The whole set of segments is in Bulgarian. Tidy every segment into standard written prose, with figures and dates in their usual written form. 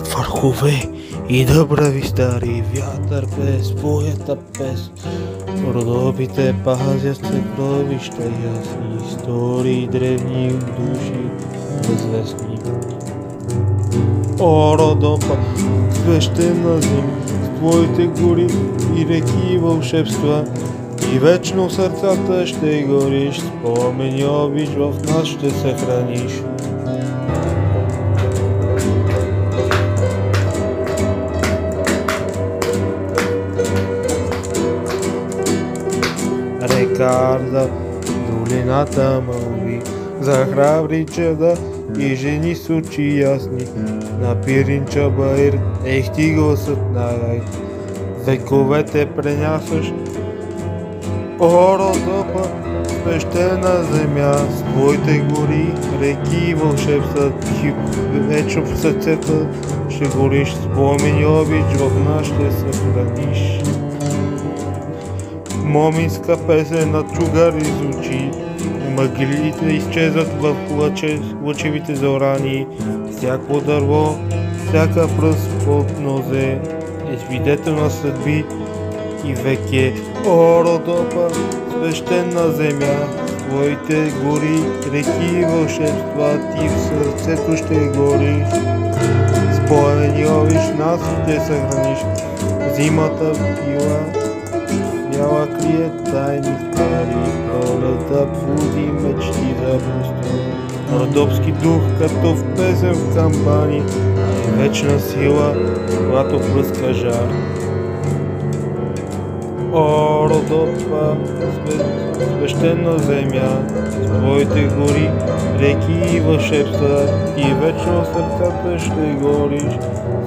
върхове и да прави стари вятър без твоята пес. Родопите пазят съкровища ясни, истории древни души безвестни. О, Родопа, свещена земя, с твоите гори и реки и вълшебства, и вечно в сърцата ще гориш, спомени обич в нас ще съхраниш. Река Арда, долината мълви, за храбри чада и жени с очи ясни. На Пирин Чабаир, ех ти гласът на рай, вековете пренясаш. О, Родопа, свещена земя, с твоите гори, реки и вълшебства, ти вечно в сърцето ще гориш, спомени обич в нас ще съхраниш. Моминска песен на чугари звучи, мъглите изчезват в лъчевите зорани, всяко дърво, всяка пръст под нозе е свидетел на съдби и веке. О, Родопа, свещена земя, твоите гори, реки и вълшебства, ти в сърцето ще гориш, спомени обич нас ще съхраниш. Зимата била бяла крие тайни стари, пролета буди мечти за простор. Родопски дух, като в песен в кампани, вечна сила, когато пръска жар. О, Родопа, свещена земя, с твоите гори, реки и вълшебства, и вечно сърцата ще гориш,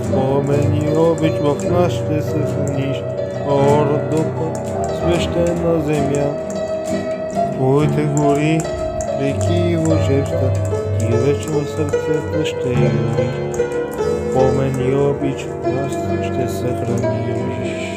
спомени обич в нас ще съхраниш. О, Родопа, свещена земя, твоите гори, реки и вълшебства, ти вечно сърцето ще гориш, спомени обич в нас ще съхраниш.